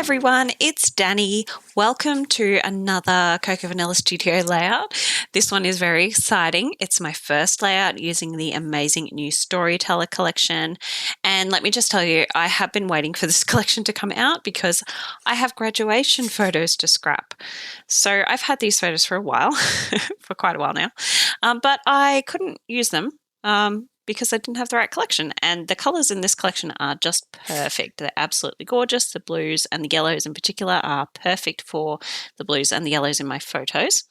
everyone, it's Danny. Welcome to another Cocoa Vanilla Studio layout. This one is very exciting. It's my first layout using the amazing new Storyteller collection. And let me just tell you, I have been waiting for this collection to come out because I have graduation photos to scrap. So I've had these photos for a while, for quite a while now, but I couldn't use them. Because I didn't have the right collection. And the colours in this collection are just perfect. They're absolutely gorgeous. The blues and the yellows in particular are perfect for the blues and the yellows in my photos.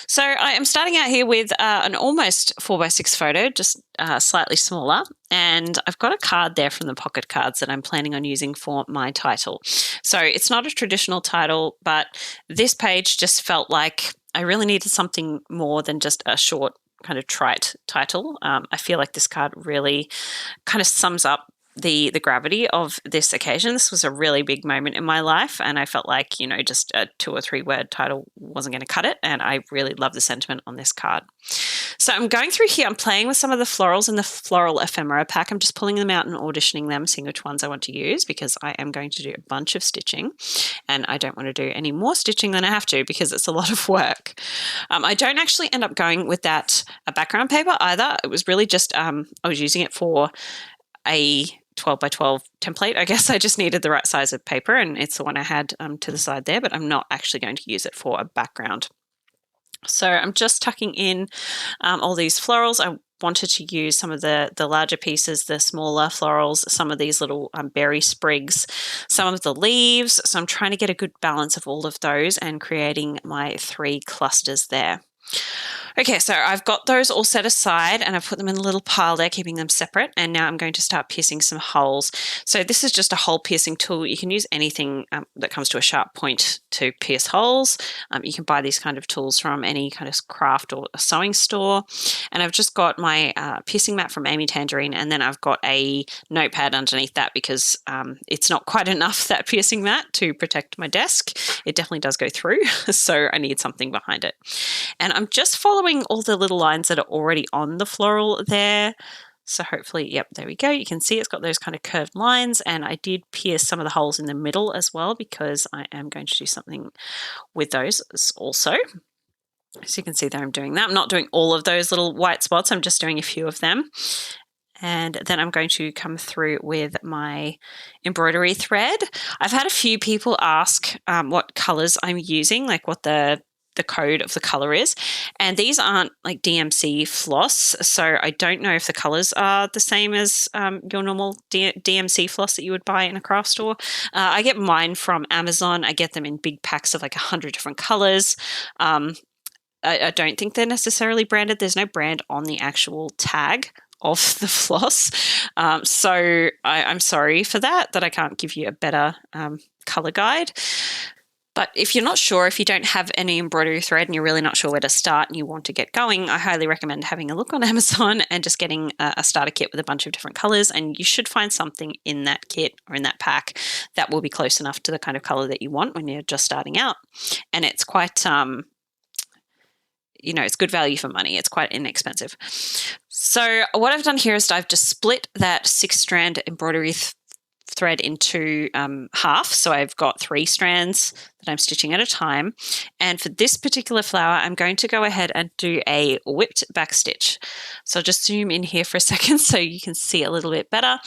So I am starting out here with an almost 4x6 photo, just slightly smaller. And I've got a card there from the pocket cards that I'm planning on using for my title. So it's not a traditional title, but this page just felt like I really needed something more than just a short kind of trite title. I feel like this card really kind of sums up the gravity of this occasion. This was a really big moment in my life, and I felt like, just a 2 or 3 word title wasn't going to cut it, and I really love the sentiment on this card. So I'm going through here, I'm playing with some of the florals in the floral ephemera pack. I'm just pulling them out and auditioning them, seeing which ones I want to use, because I am going to do a bunch of stitching, and I don't want to do any more stitching than I have to because it's a lot of work. I don't actually end up going with that background paper either. It was really just, I was using it for a 12 by 12 template. I guess I just needed the right size of paper, and it's the one I had to the side there, but I'm not actually going to use it for a background. So I'm just tucking in all these florals. I wanted to use some of the larger pieces, the smaller florals, some of these little berry sprigs, some of the leaves. So I'm trying to get a good balance of all of those and creating my 3 clusters there. Okay, so I've got those all set aside and I've put them in a little pile there, keeping them separate. And now I'm going to start piercing some holes. So this is just a hole piercing tool. You can use anything that comes to a sharp point to pierce holes. You can buy these kind of tools from any kind of craft or a sewing store. And I've just got my piercing mat from Amy Tangerine, and then I've got a notepad underneath that because it's not quite enough, that piercing mat, to protect my desk. It definitely does go through, so I need something behind it. And I'm just following all the little lines that are already on the floral there. So hopefully, yep, there we go. You can see it's got those kind of curved lines, and I did pierce some of the holes in the middle as well because I am going to do something with those also. So you can see that I'm doing that. I'm not doing all of those little white spots. I'm just doing a few of them. And then I'm going to come through with my embroidery thread. I've had a few people ask what colors I'm using, like what the code of the color is, and these aren't like DMC floss, so I don't know if the colors are the same as your normal DMC floss that you would buy in a craft store. I get mine from Amazon. I get them in big packs of like 100 different colors. I don't think they're necessarily branded. There's no brand on the actual tag of the floss, so I'm sorry for that I can't give you a better color guide. But if you're not sure, if you don't have any embroidery thread and you're really not sure where to start and you want to get going, I highly recommend having a look on Amazon and just getting a starter kit with a bunch of different colors, and you should find something in that kit or in that pack that will be close enough to the kind of color that you want when you're just starting out. And it's quite, it's good value for money. It's quite inexpensive. So what I've done here is I've just split that 6-strand embroidery thread into half. So I've got 3 strands that I'm stitching at a time. And for this particular flower, I'm going to go ahead and do a whipped back stitch. So I'll just zoom in here for a second so you can see a little bit better.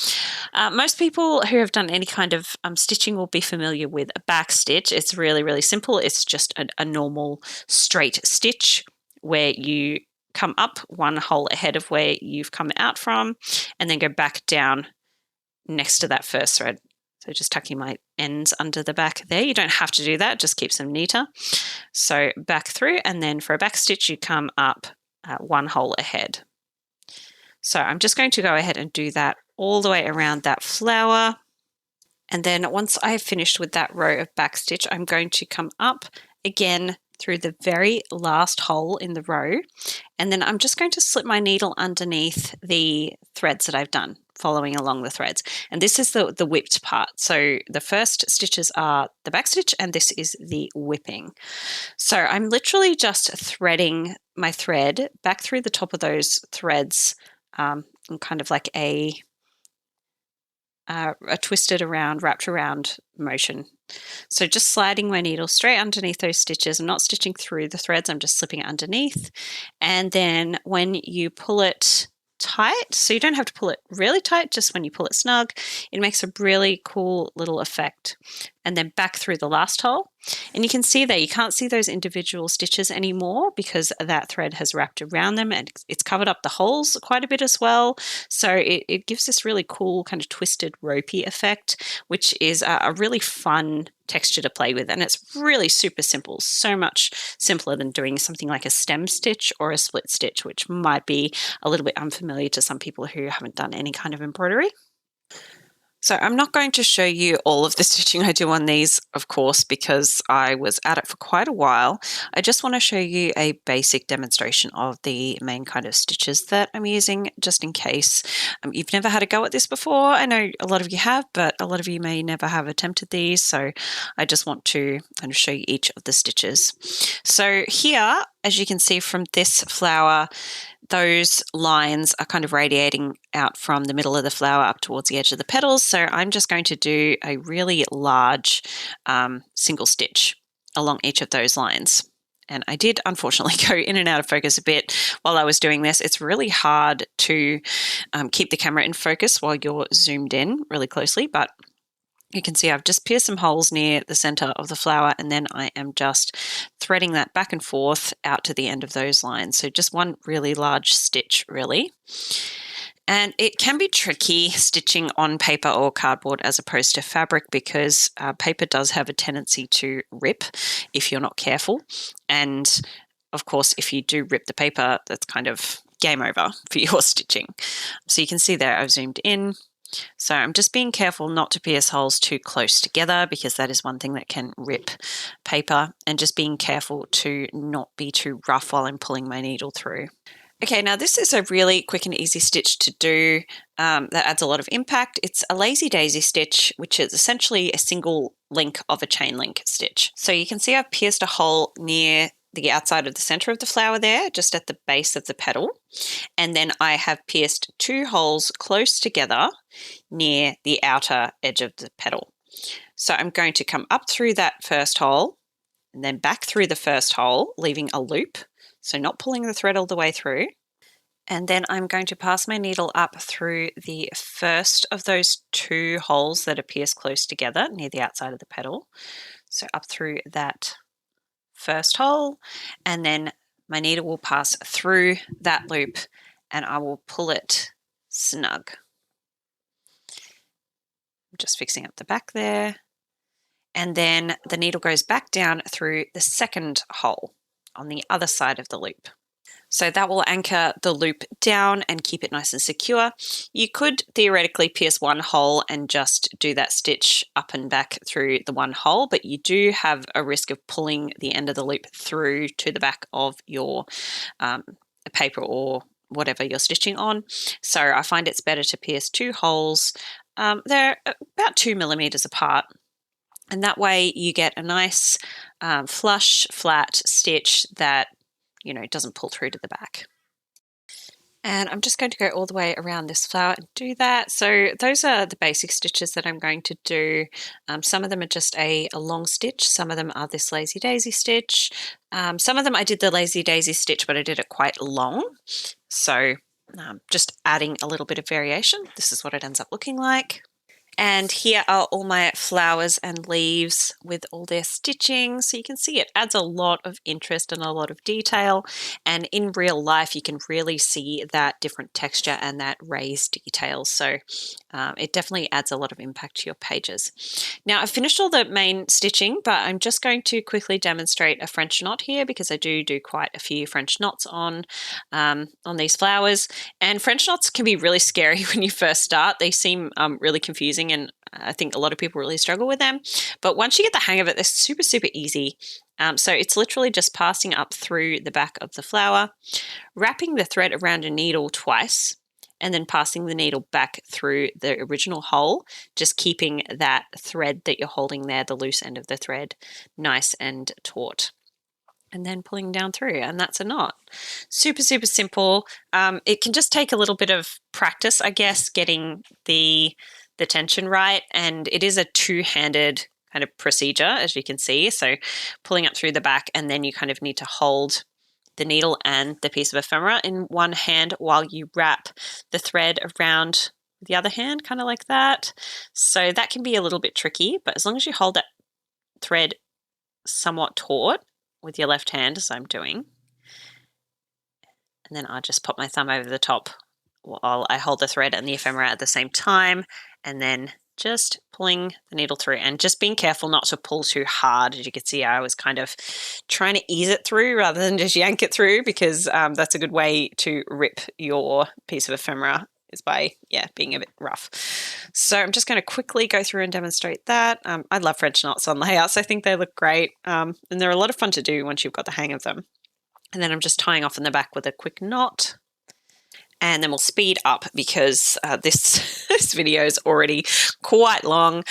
Most people who have done any kind of stitching will be familiar with a back stitch. It's really, really simple. It's just a normal straight stitch where you come up 1 hole ahead of where you've come out from and then go back down next to that first thread. So just tucking my ends under the back there. You don't have to do that, just keeps them neater. So back through, and then for a back stitch you come up 1 hole ahead. So I'm just going to go ahead and do that all the way around that flower, and then once I have finished with that row of back stitch, I'm going to come up again through the very last hole in the row, and then I'm just going to slip my needle underneath the threads that I've done, following along the threads. And this is the whipped part. So the first stitches are the back stitch, and this is the whipping. So I'm literally just threading my thread back through the top of those threads in kind of like a a twisted around, wrapped around motion. So just sliding my needle straight underneath those stitches. I'm not stitching through the threads, I'm just slipping it underneath. And then when you pull it tight, so you don't have to pull it really tight, just when you pull it snug, it makes a really cool little effect. And then back through the last hole. And you can see there, you can't see those individual stitches anymore because that thread has wrapped around them and it's covered up the holes quite a bit as well. So it gives this really cool kind of twisted ropey effect, which is a really fun texture to play with. And it's really super simple, so much simpler than doing something like a stem stitch or a split stitch, which might be a little bit unfamiliar to some people who haven't done any kind of embroidery. So I'm not going to show you all of the stitching I do on these, of course, because I was at it for quite a while. I just want to show you a basic demonstration of the main kind of stitches that I'm using, just in case you've never had a go at this before. I know a lot of you have, but a lot of you may never have attempted these. So I just want to kind of show you each of the stitches. So here, as you can see from this flower, those lines are kind of radiating out from the middle of the flower up towards the edge of the petals. So I'm just going to do a really large single stitch along each of those lines. And I did unfortunately go in and out of focus a bit while I was doing this. It's really hard to keep the camera in focus while you're zoomed in really closely, but you can see I've just pierced some holes near the center of the flower, and then I am just threading that back and forth out to the end of those lines. So just one really large stitch, really. And it can be tricky stitching on paper or cardboard as opposed to fabric because paper does have a tendency to rip if you're not careful. And of course, if you do rip the paper, that's kind of game over for your stitching. So you can see there I've zoomed in. So I'm just being careful not to pierce holes too close together because that is one thing that can rip paper, and just being careful to not be too rough while I'm pulling my needle through. Okay, now this is a really quick and easy stitch to do that adds a lot of impact. It's a lazy daisy stitch, which is essentially a single link of a chain link stitch. So you can see I've pierced a hole near the outside of the center of the flower there, just at the base of the petal. And then I have pierced 2 holes close together near the outer edge of the petal. So I'm going to come up through that first hole and then back through the first hole, leaving a loop. So not pulling the thread all the way through. And then I'm going to pass my needle up through the first of those 2 holes that are pierced close together near the outside of the petal. So up through that first hole, and then my needle will pass through that loop and I will pull it snug. I'm just fixing up the back there. And then the needle goes back down through the second hole on the other side of the loop. So that will anchor the loop down and keep it nice and secure. You could theoretically pierce 1 hole and just do that stitch up and back through the 1 hole, but you do have a risk of pulling the end of the loop through to the back of your paper or whatever you're stitching on. So I find it's better to pierce 2 holes. They're about 2 millimeters apart. And that way you get a nice flush, flat stitch that doesn't pull through to the back. And I'm just going to go all the way around this flower and do that. So those are the basic stitches that I'm going to do. Some of them are just a long stitch. Some of them are this lazy daisy stitch. Some of them I did the lazy daisy stitch, but I did it quite long. So just adding a little bit of variation. This is what it ends up looking like. And here are all my flowers and leaves with all their stitching. So you can see it adds a lot of interest and a lot of detail. And in real life, you can really see that different texture and that raised detail. So it definitely adds a lot of impact to your pages. Now I've finished all the main stitching, but I'm just going to quickly demonstrate a French knot here because I do quite a few French knots on these flowers. And French knots can be really scary when you first start. They seem really confusing, and I think a lot of people really struggle with them. But once you get the hang of it, they're super, super easy. So it's literally just passing up through the back of the flower, wrapping the thread around a needle twice, and then passing the needle back through the original hole, just keeping that thread that you're holding there, the loose end of the thread, nice and taut. And then pulling down through, and that's a knot. Super, super simple. It can just take a little bit of practice, I guess, getting the the tension right. And it is a two-handed kind of procedure, as you can see. So pulling up through the back, and then you kind of need to hold the needle and the piece of ephemera in one hand while you wrap the thread around the other hand, kind of like that. So that can be a little bit tricky, but as long as you hold that thread somewhat taut with your left hand, as I'm doing, and then I'll just pop my thumb over the top while I hold the thread and the ephemera at the same time, and then just pulling the needle through and just being careful not to pull too hard. As you can see, I was kind of trying to ease it through rather than just yank it through, because that's a good way to rip your piece of ephemera, is by, being a bit rough. So I'm just going to quickly go through and demonstrate that. I love French knots on layouts. I think they look great, and they're a lot of fun to do once you've got the hang of them. And then I'm just tying off in the back with a quick knot. And then we'll speed up because this video is already quite long.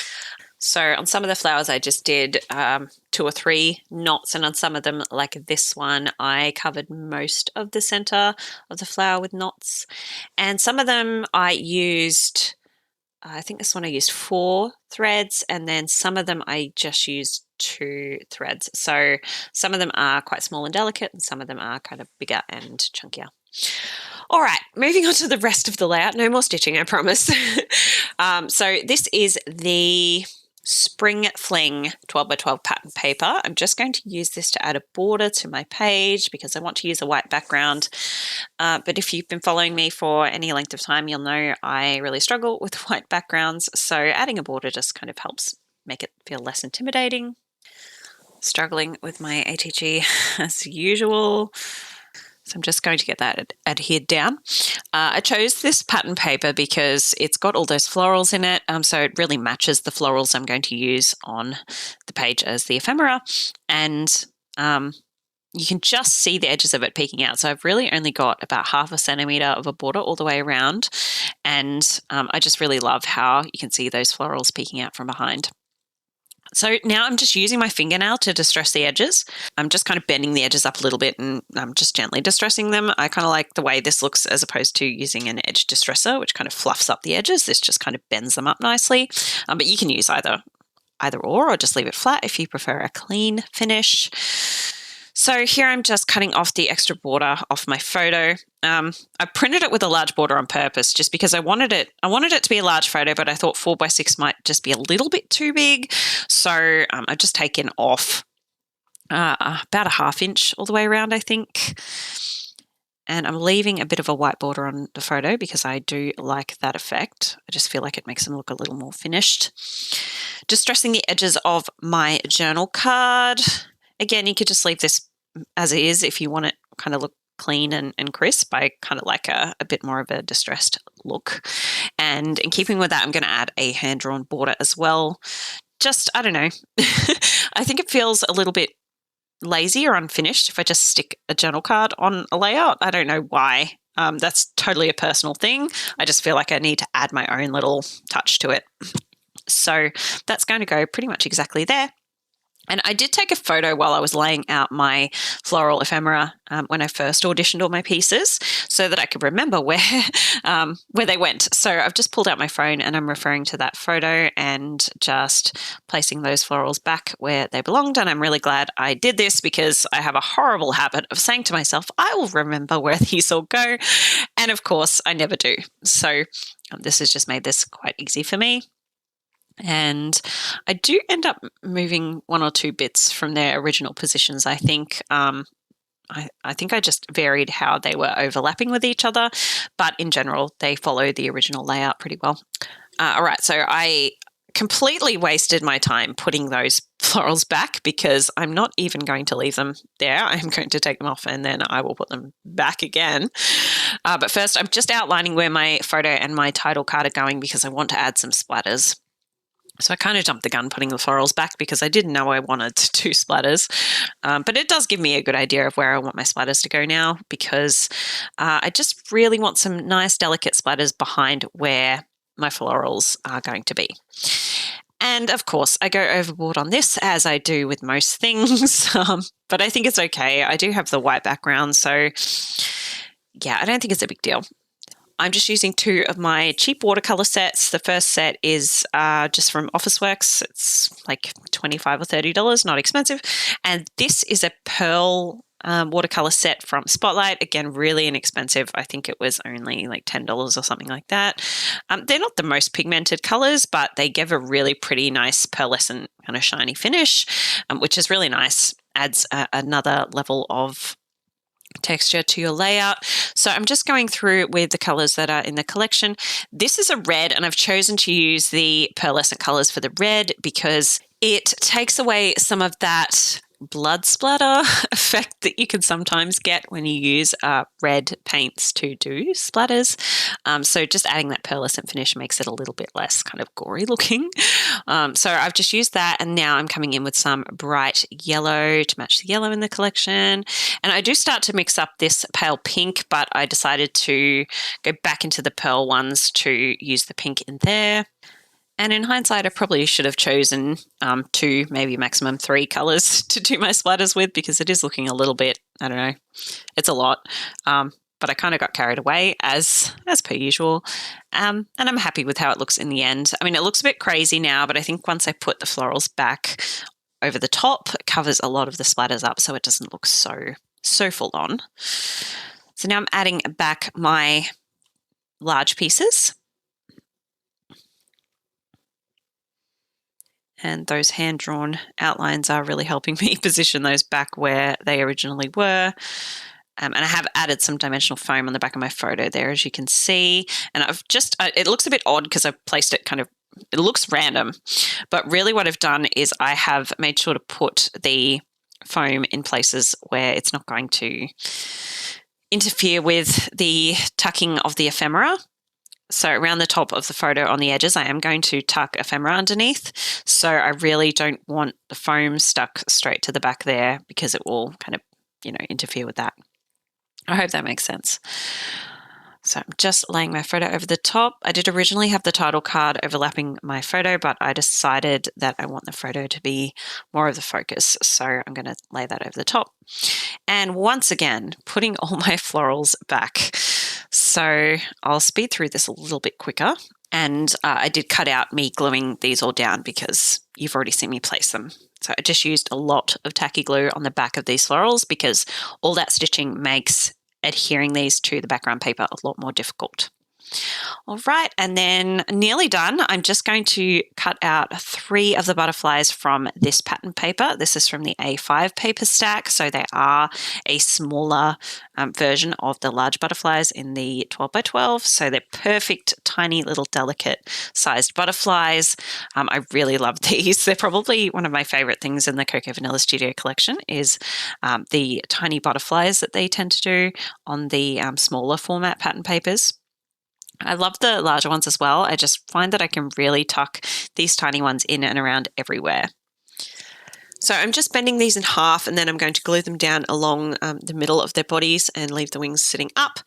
So on some of the flowers, I just did 2 or 3 knots, and on some of them, like this one, I covered most of the center of the flower with knots. And some of them I used, I think this one I used 4 threads, and then some of them I just used 2 threads. So some of them are quite small and delicate, and some of them are kind of bigger and chunkier. All right, moving on to the rest of the layout. No more stitching, I promise. So this is the Spring Fling 12 by 12 pattern paper. I'm just going to use this to add a border to my page because I want to use a white background. But if you've been following me for any length of time, you'll know I really struggle with white backgrounds. So adding a border just kind of helps make it feel less intimidating. Struggling with my ATG as usual. So I'm just going to get that adhered down. I chose this pattern paper because it's got all those florals in it, so it really matches the florals I'm going to use on the page as the ephemera. And you can just see the edges of it peeking out. So I've really only got about 1/2 centimetre of a border all the way around. And I just really love how you can see those florals peeking out from behind. So now I'm just using my fingernail to distress the edges. I'm just kind of bending the edges up a little bit, and I'm just gently distressing them. I kind of like the way this looks as opposed to using an edge distresser, which kind of fluffs up the edges. This just kind of bends them up nicely. But you can use either or just leave it flat if you prefer a clean finish. So here I'm just cutting off the extra border off my photo. I printed it with a large border on purpose just because I wanted it to be a large photo, but I thought 4 by 6 might just be a little bit too big. So I've just taken off about a 1/2 inch all the way around, I think. And I'm leaving a bit of a white border on the photo because I do like that effect. I just feel like it makes them look a little more finished. Distressing the edges of my journal card. Again, you could just leave this as it is if you want it kind of look clean and crisp. I kind of like a bit more of a distressed look. And in keeping with that, I'm going to add a hand-drawn border as well. Just, I don't know. I think it feels a little bit lazy or unfinished if I just stick a journal card on a layout. I don't know why. That's totally a personal thing. I just feel like I need to add my own little touch to it. So that's going to go pretty much exactly there. And I did take a photo while I was laying out my floral ephemera when I first auditioned all my pieces so that I could remember where they went. So I've just pulled out my phone and I'm referring to that photo and just placing those florals back where they belonged. And I'm really glad I did this because I have a horrible habit of saying to myself, I will remember where these all go. And of course, I never do. So this has just made this quite easy for me. And I do end up moving 1 or 2 bits from their original positions, I think. I think I just varied how they were overlapping with each other, but in general, they follow the original layout pretty well. All right, so I completely wasted my time putting those florals back because I'm not even going to leave them there. I'm going to take them off and then I will put them back again. But first, I'm just outlining where my photo and my title card are going because I want to add some splatters. So I kind of jumped the gun putting the florals back because I didn't know I wanted 2 splatters. But it does give me a good idea of where I want my splatters to go now because I just really want some nice delicate splatters behind where my florals are going to be. And of course, I go overboard on this as I do with most things, but I think it's okay. I do have the white background, so yeah, I don't think it's a big deal. I'm just using 2 of my cheap watercolor sets. The first set is just from Officeworks. It's like $25 or $30, not expensive. And this is a pearl watercolor set from Spotlight. Again, really inexpensive. I think it was only like $10 or something like that. They're not the most pigmented colors, but they give a really pretty nice pearlescent kind of shiny finish, which is really nice. Adds another level of texture to your layout. So I'm just going through with the colors that are in the collection. This is a red, and I've chosen to use the pearlescent colors for the red because it takes away some of that blood splatter effect that you can sometimes get when you use red paints to do splatters. So just adding that pearlescent finish makes it a little bit less kind of gory looking. So I've just used that, and now I'm coming in with some bright yellow to match the yellow in the collection. And I do start to mix up this pale pink, but I decided to go back into the pearl ones to use the pink in there. And in hindsight, I probably should have chosen 2, maybe maximum 3 colors to do my splatters with, because it is looking a little bit, I don't know, it's a lot. But I kind of got carried away as per usual. And I'm happy with how it looks in the end. I mean, it looks a bit crazy now, but I think once I put the florals back over the top, it covers a lot of the splatters up so it doesn't look so full on. So now I'm adding back my large pieces. And those hand-drawn outlines are really helping me position those back where they originally were. And I have added some dimensional foam on the back of my photo there, as you can see. And I've just, it looks a bit odd because I've placed it kind of, it looks random. But really what I've done is I have made sure to put the foam in places where it's not going to interfere with the tucking of the ephemera. So around the top of the photo on the edges, I am going to tuck ephemera underneath. So I really don't want the foam stuck straight to the back there because it will kind of, interfere with that. I hope that makes sense. So I'm just laying my photo over the top. I did originally have the title card overlapping my photo, but I decided that I want the photo to be more of the focus. So I'm going to lay that over the top. And once again, putting all my florals back. So I'll speed through this a little bit quicker. And I did cut out me gluing these all down because you've already seen me place them. So I just used a lot of tacky glue on the back of these florals because all that stitching makes adhering these to the background paper a lot more difficult. All right, and then nearly done. I'm just going to cut out 3 of the butterflies from this pattern paper. This is from the A5 paper stack, so they are a smaller version of the large butterflies in the 12 by 12. So they're perfect, tiny little delicate sized butterflies. I really love these. They're probably one of my favorite things in the Cocoa Vanilla Studio collection is the tiny butterflies that they tend to do on the smaller format pattern papers. I love the larger ones as well. I just find that I can really tuck these tiny ones in and around everywhere. So I'm just bending these in half and then I'm going to glue them down along the middle of their bodies and leave the wings sitting up.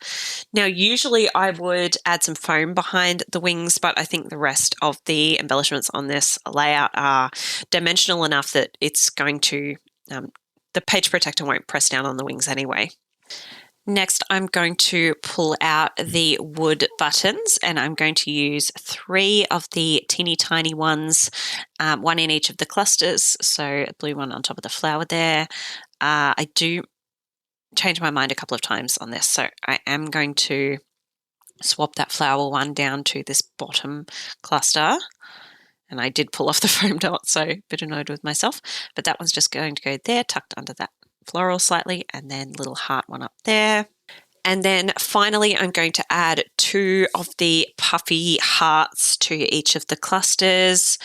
Now, usually I would add some foam behind the wings, but I think the rest of the embellishments on this layout are dimensional enough that it's going to, the page protector won't press down on the wings anyway. Next, I'm going to pull out the wood buttons and I'm going to use 3 of the teeny tiny ones, 1 in each of the clusters. So a blue one on top of the flower there. I do change my mind a couple of times on this. So I am going to swap that flower one down to this bottom cluster. And I did pull off the foam dot, so a bit annoyed with myself. But that one's just going to go there, tucked under that floral slightly, and then little heart one up there. And then finally, I'm going to add 2 of the puffy hearts to each of the clusters.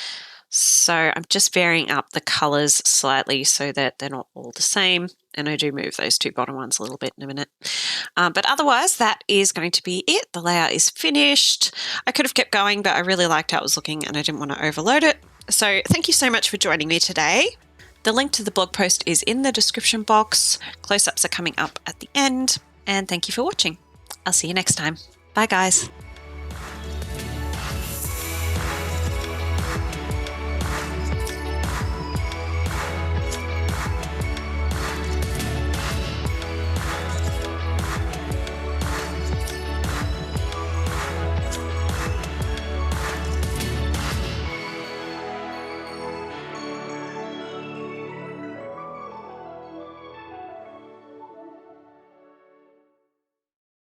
So I'm just varying up the colors slightly so that they're not all the same. And I do move those 2 bottom ones a little bit in a minute. But otherwise, that is going to be it. The layout is finished. I could have kept going, but I really liked how it was looking and I didn't want to overload it. So thank you so much for joining me today. The link to the blog post is in the description box. Close-ups are coming up at the end. And thank you for watching. I'll see you next time. Bye, guys.